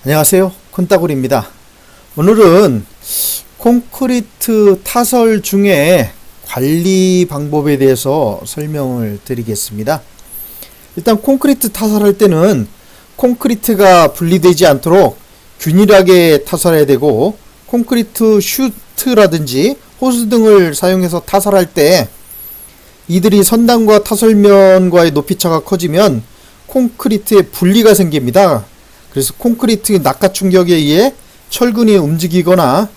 안녕하세요, 콘따구리입니다. 오늘은 콘크리트 타설 중에 관리 방법에 대해서 설명을 드리겠습니다. 일단 콘크리트 타설할 때는 콘크리트가 분리되지 않도록 균일하게 타설해야 되고, 콘크리트 슈트라든지 호스 등을 사용해서 타설할 때 이들이 선단과 타설면과의 높이차가 커지면 콘크리트에 분리가 생깁니다. 그래서 콘크리트 낙하 충격에 의해 철근이 움직이거나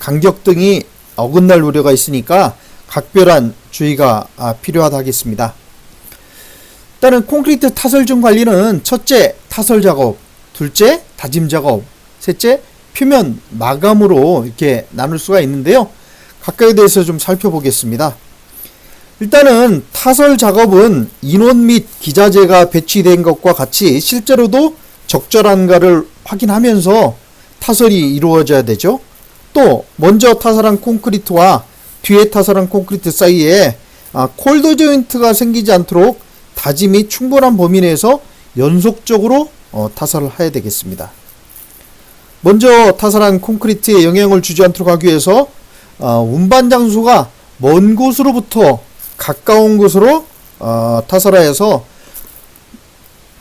간격 등이 어긋날 우려가 있으니까 각별한 주의가 필요하다 하겠습니다. 일단은 콘크리트 타설 중 관리는 첫째, 타설 작업, 둘째, 다짐 작업, 셋째, 표면 마감으로 이렇게 나눌 수가 있는데요. 각각에 대해서 좀 살펴보겠습니다. 일단은 타설 작업은 인원 및 기자재가 배치된 것과 같이 실제로도 적절한가를 확인하면서 타설이 이루어져야 되죠. 또 먼저 타설한 콘크리트와 뒤에 타설한 콘크리트 사이에 콜드 조인트가 생기지 않도록 다짐이 충분한 범위 내에서 연속적으로 타설을 해야 되겠습니다. 먼저 타설한 콘크리트에 영향을 주지 않도록 하기 위해서 운반 장소가 먼 곳으로부터 가까운 곳으로 타설하여서,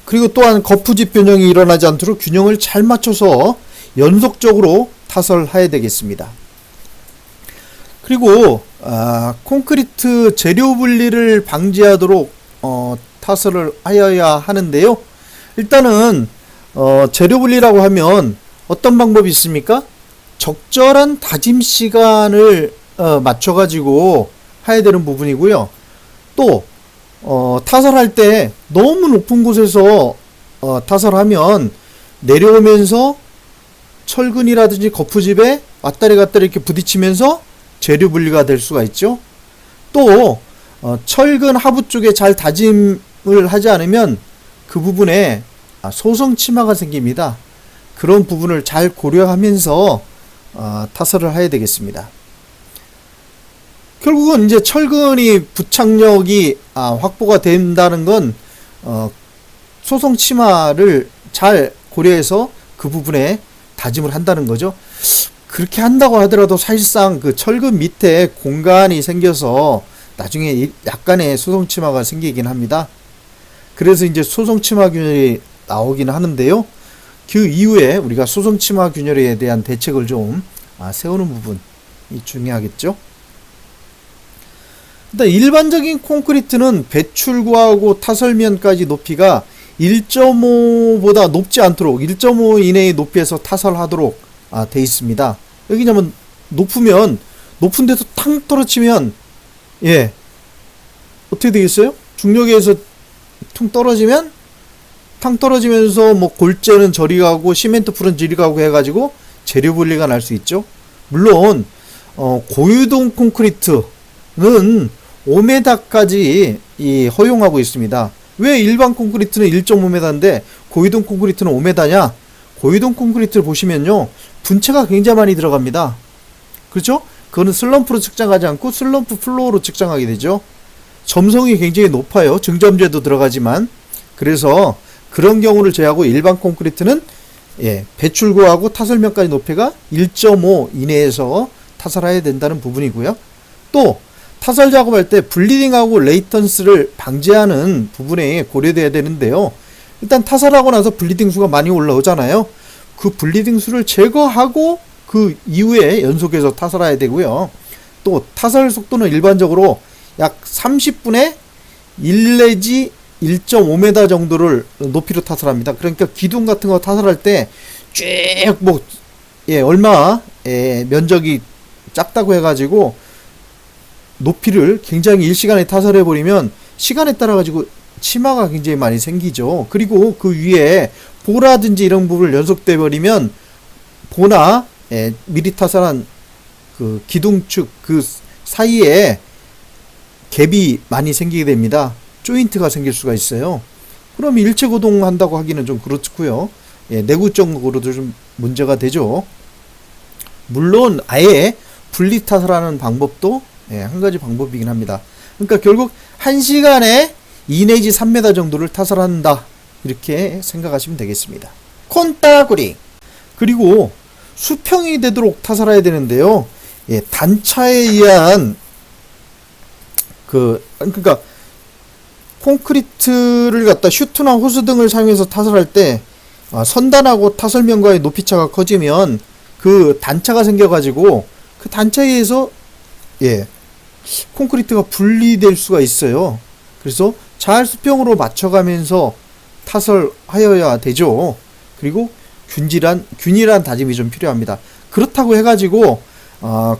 그리고 또한 거푸집 변형이 일어나지 않도록 균형을 잘 맞춰서 연속적으로 타설해야 되겠습니다. 그리고 콘크리트 재료 분리를 방지하도록 타설을 하여야 하는데요. 일단은 재료 분리라고 하면 어떤 방법이 있습니까? 적절한 다짐 시간을 맞춰가지고 해야 되는 부분이고요. 또 타설할 때 너무 높은 곳에서 타설하면 내려오면서 철근이라든지 거푸집에 왔다리 갔다리 이렇게 부딪히면서 재료 분리가 될 수가 있죠. 또 철근 하부 쪽에 잘 다짐을 하지 않으면 그 부분에 소성 침하가 생깁니다. 그런 부분을 잘 고려하면서 타설을 해야 되겠습니다. 결국은 이제 철근이 부착력이 확보가 된다는 건 소성 침하를 잘 고려해서 그 부분에 다짐을 한다는 거죠. 그렇게 한다고 하더라도 사실상 그 철근 밑에 공간이 생겨서 나중에 약간의 소성 침하가 생기긴 합니다. 그래서 이제 소성 침하 균열이 나오긴 하는데요. 그 이후에 우리가 소성 침하 균열에 대한 대책을 좀 세우는 부분이 중요하겠죠. 일단 일반적인 콘크리트는 배출구하고 타설면까지 높이가 1.5보다 높지 않도록 1.5 이내의 높이에서 타설하도록 되어 있습니다. 왜냐면 높은 데서 탕 떨어지면 어떻게 되겠어요? 중력에서 퉁 떨어지면 탕 떨어지면서 뭐 골재는 저리 가고 시멘트 풀은 저리 가고 해가지고 재료 분리가 날 수 있죠. 물론 고유동 콘크리트는 5m까지 허용하고 있습니다. 왜 일반 콘크리트는 1.5m인데 고유동 콘크리트는 5m냐? 고유동 콘크리트를 보시면요, 분체가 굉장히 많이 들어갑니다. 그렇죠? 그거는 슬럼프로 측정하지 않고 슬럼프 플로어로 측정하게 되죠. 점성이 굉장히 높아요. 증점제도 들어가지만. 그래서 그런 경우를 제외하고 일반 콘크리트는 배출구하고 타설면까지 높이가 1.5 이내에서 타설해야 된다는 부분이고요. 또 타설 작업할 때 블리딩하고 레이턴스를 방지하는 부분에 고려돼야 되는데요. 일단 타설하고 나서 블리딩 수가 많이 올라오잖아요. 그 블리딩 수를 제거하고 그 이후에 연속해서 타설해야 되고요. 또 타설 속도는 일반적으로 약 30분에 1 내지 1.5m 정도를 높이로 타설합니다. 그러니까 기둥 같은 거 타설할 때 쭉 얼마 면적이 작다고 해가지고 높이를 굉장히 일시간에 타설해 버리면 시간에 따라 가지고 치마가 굉장히 많이 생기죠. 그리고 그 위에 보라든지 이런 부분을 연속돼 버리면 보나 미리 타설한 그 기둥축 그 사이에 갭이 많이 생기게 됩니다. 조인트가 생길 수가 있어요. 그럼 일체 고동한다고 하기는 좀 그렇고요. 내구적으로도 좀 문제가 되죠. 물론 아예 분리 타설하는 방법도 한 가지 방법이긴 합니다. 그러니까 결국 1시간에 2 내지 3m 정도를 타설한다, 이렇게 생각하시면 되겠습니다. 콘따구리. 그리고 수평이 되도록 타설해야 되는데요. 예, 단차에 의한 그러니까 콘크리트를 갖다 슈트나 호스 등을 사용해서 타설할 때 선단하고 타설면과의 높이차가 커지면 그 단차가 생겨가지고 그 단차에 의해서 예, 콘크리트가 분리될 수가 있어요. 그래서 잘 수평으로 맞춰가면서 타설하여야 되죠. 그리고 균일한 다짐이 좀 필요합니다. 그렇다고 해가지고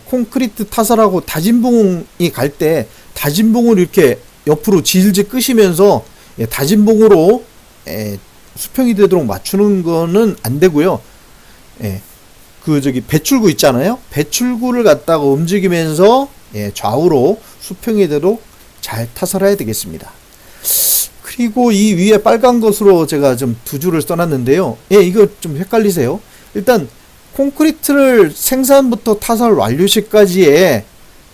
콘크리트 타설하고 다짐봉이 갈 때 다짐봉을 이렇게 옆으로 질질 끄시면서 예, 다짐봉으로 수평이 되도록 맞추는 거는 안 되고요. 예, 배출구 있잖아요. 배출구를 갖다가 움직이면서 예, 좌우로 수평이 되도록 잘 타설해야 되겠습니다. 그리고 이 위에 빨간 것으로 제가 좀 두 줄을 써놨는데요. 예, 이거 좀 헷갈리세요. 일단 콘크리트를 생산부터 타설 완료 시까지의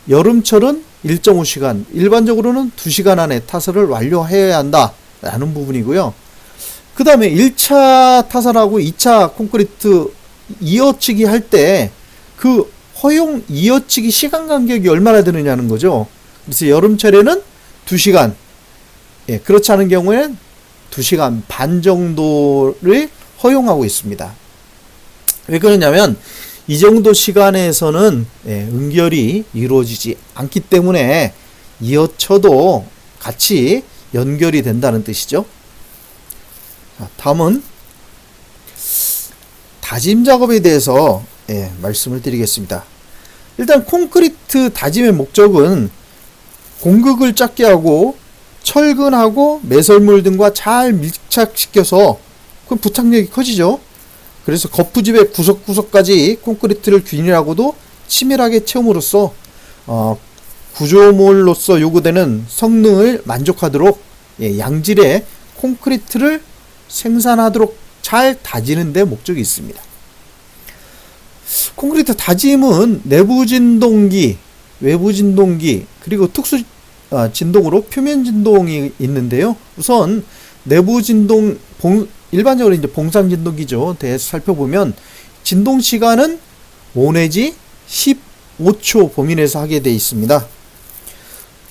여름철은 1.5시간, 일반적으로는 2시간 안에 타설을 완료해야 한다라는 부분이고요. 그 다음에 1차 타설하고 2차 콘크리트 이어치기 할 때 그 허용 이어치기 시간 간격이 얼마나 되느냐는 거죠. 그래서 여름철에는 2시간, 예, 그렇지 않은 경우에는 2시간 반 정도를 허용하고 있습니다. 왜 그러냐면 이 정도 시간에서는 예, 응결이 이루어지지 않기 때문에 이어쳐도 같이 연결이 된다는 뜻이죠. 자, 다음은 다짐 작업에 대해서 예, 말씀을 드리겠습니다. 일단 콘크리트 다짐의 목적은 공극을 작게 하고 철근하고 매설물 등과 잘 밀착시켜서 그 부착력이 커지죠. 그래서 거푸집의 구석구석까지 콘크리트를 균일하고도 치밀하게 채움으로써 구조물로서 요구되는 성능을 만족하도록 예, 양질의 콘크리트를 생산하도록 잘 다지는 데 목적이 있습니다. 콘크리트 다짐은 내부 진동기, 외부 진동기, 그리고 특수 진동으로 표면 진동이 있는데요. 우선 내부 진동, 일반적으로 이제 봉상 진동기죠. 대해서 살펴보면 진동 시간은 5 내지 15초 범위 내에서 하게 되어 있습니다.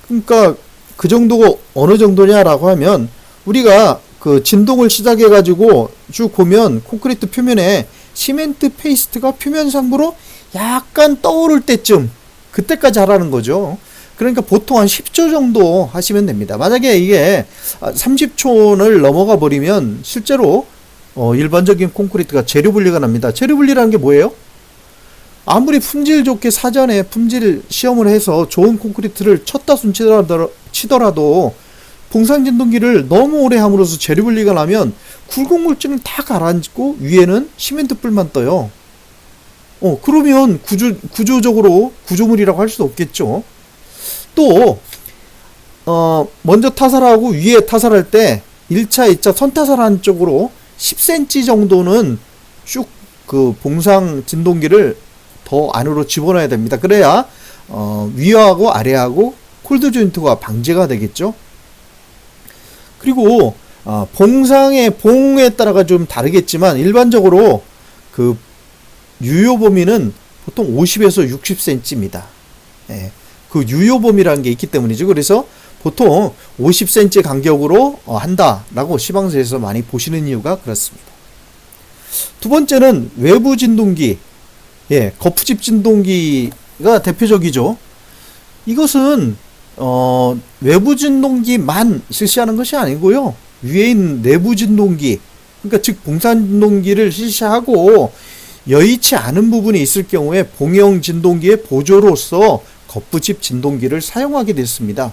그러니까 그 정도가 어느 정도냐라고 하면 우리가 그 진동을 시작해 가지고 쭉 보면 콘크리트 표면에 시멘트 페이스트가 표면 상부로 약간 떠오를 때쯤 그때까지 하라는 거죠. 그러니까 보통 한 10초 정도 하시면 됩니다. 만약에 이게 30초를 넘어가 버리면 실제로 일반적인 콘크리트가 재료 분리가 납니다. 재료 분리라는 게 뭐예요? 아무리 품질 좋게 사전에 품질 시험을 해서 좋은 콘크리트를 쳤다 손 치더라도 봉상 진동기를 너무 오래 함으로써 재료 분리가 나면 굵은 물질은 다 가라앉고 위에는 시멘트 뿔만 떠요. 그러면 구조적으로 구조물이라고 할 수 없겠죠. 또 먼저 타설하고 위에 타설할 때 1차, 2차 선타설하는 쪽으로 10cm 정도는 쭉 그 봉상 진동기를 더 안으로 집어넣어야 됩니다. 그래야 위하고 아래하고 콜드 조인트가 방지가 되겠죠. 그리고 봉상의 봉에 따라가 좀 다르겠지만 일반적으로 그 유효 범위는 보통 50에서 60cm입니다. 예, 그 유효 범위라는 게 있기 때문이죠. 그래서 보통 50cm 간격으로 한다라고 시방서에서 많이 보시는 이유가 그렇습니다. 두 번째는 외부 진동기, 예, 거푸집 진동기가 대표적이죠. 이것은 외부 진동기만 실시하는 것이 아니고요. 위에 있는 내부 진동기, 그러니까 즉 봉산 진동기를 실시하고 여의치 않은 부분이 있을 경우에 봉형 진동기의 보조로서 거푸집 진동기를 사용하게 됐습니다.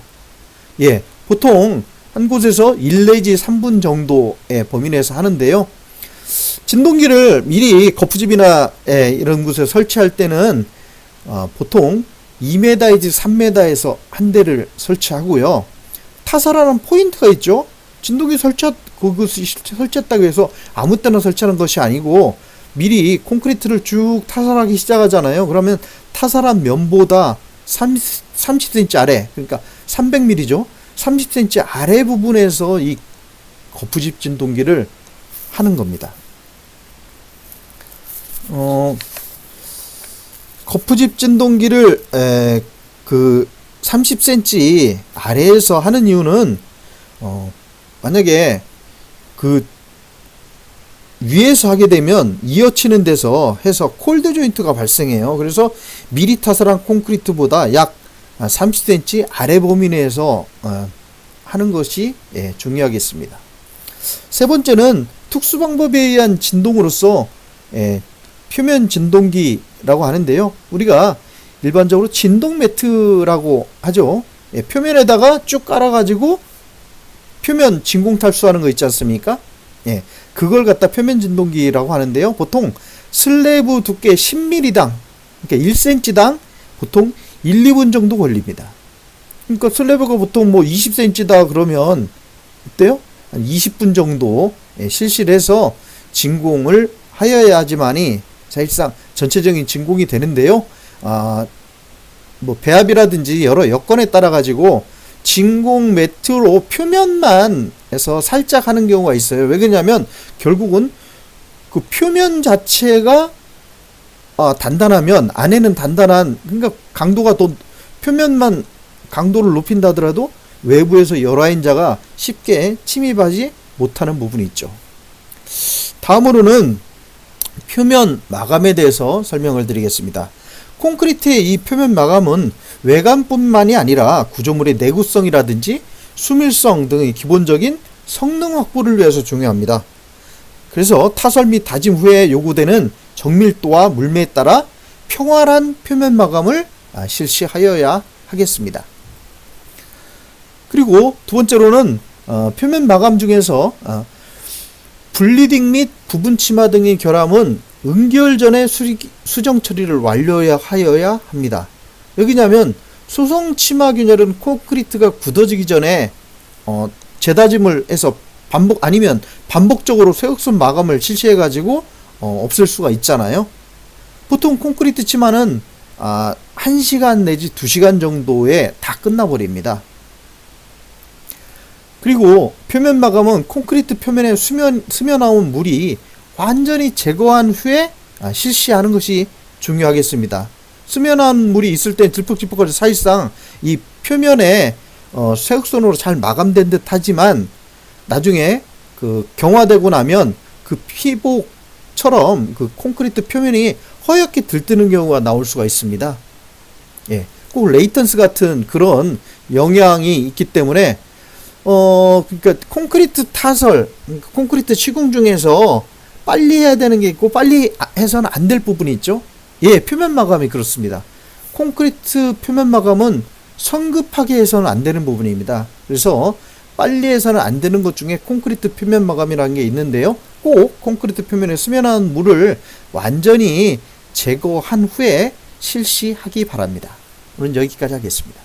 예, 보통 한 곳에서 1 내지 3분 정도의 범위 내에서 하는데요. 진동기를 미리 거푸집이나 이런 곳에 설치할 때는 보통 2m 내지 3m에서 한 대를 설치하고요. 타설하는 포인트가 있죠. 진동기 그것을 설치했다고 해서 아무 때나 설치하는 것이 아니고 미리 콘크리트를 쭉 타설하기 시작하잖아요. 그러면 타설한 면보다 30cm 아래, 그러니까 300mm죠. 30cm 아래 부분에서 이 거푸집 진동기를 하는 겁니다. 거푸집 진동기를 그 30cm 아래에서 하는 이유는 만약에 그 위에서 하게 되면 이어치는 데서 해서 콜드 조인트가 발생해요. 그래서 미리 타설한 콘크리트보다 약 30cm 아래 범위 내에서 하는 것이 중요하겠습니다. 세 번째는 특수 방법에 의한 진동으로서 표면 진동기라고 하는데요. 우리가 일반적으로 진동 매트라고 하죠. 표면에다가 쭉 깔아가지고 표면 진공 탈수하는 거 있지 않습니까? 그걸 갖다 표면 진동기라고 하는데요. 보통 슬래브 두께 10mm당, 그러니까 1cm당 보통 1, 2분 정도 걸립니다. 그러니까 슬래브가 보통 뭐 20cm다 그러면 어때요? 한 20분 정도 실시를 해서 진공을 하여야지만이 사실상 전체적인 진공이 되는데요. 뭐 배합이라든지 여러 여건에 따라 가지고 진공 매트로 표면만 해서 살짝 하는 경우가 있어요. 왜 그러냐면 결국은 그 표면 자체가 단단하면 안에는 단단한, 그러니까 강도가 더 표면만 강도를 높인다 하더라도 외부에서 여러 인자가 쉽게 침입하지 못하는 부분이 있죠. 다음으로는 표면 마감에 대해서 설명을 드리겠습니다. 콘크리트의 이 표면 마감은 외관뿐만이 아니라 구조물의 내구성이라든지 수밀성 등의 기본적인 성능 확보를 위해서 중요합니다. 그래서 타설 및 다짐 후에 요구되는 정밀도와 물매에 따라 평활한 표면 마감을 실시하여야 하겠습니다. 그리고 두 번째로는 표면 마감 중에서 블리딩 및 부분 치마 등의 결함은 응결 전에 수정 처리를 완료하여야 합니다. 왜냐하면 수성 치마 균열은 콘크리트가 굳어지기 전에 재다짐을 해서 반복적으로 쇠흑선 마감을 실시해 가지고 없앨 수가 있잖아요. 보통 콘크리트 치마는 1시간 내지 2시간 정도에 다 끝나버립니다. 그리고 표면 마감은 콘크리트 표면에 스며나온 물이 완전히 제거한 후에 실시하는 것이 중요하겠습니다. 스며난 물이 있을 때 들퍽질퍽거려서 사실상 이 표면에 쇠흑선으로 잘 마감된 듯 하지만 나중에 그 경화되고 나면 그 피복처럼 그 콘크리트 표면이 허옇게 들뜨는 경우가 나올 수가 있습니다. 꼭 레이턴스 같은 그런 영향이 있기 때문에 그러니까 콘크리트 타설, 콘크리트 시공 중에서 빨리 해야 되는 게 있고 빨리 해서는 안 될 부분이 있죠. 표면 마감이 그렇습니다. 콘크리트 표면 마감은 성급하게 해서는 안 되는 부분입니다. 그래서 빨리 해서는 안 되는 것 중에 콘크리트 표면 마감이라는 게 있는데요. 꼭 콘크리트 표면에 스며난 물을 완전히 제거한 후에 실시하기 바랍니다. 오늘 여기까지 하겠습니다.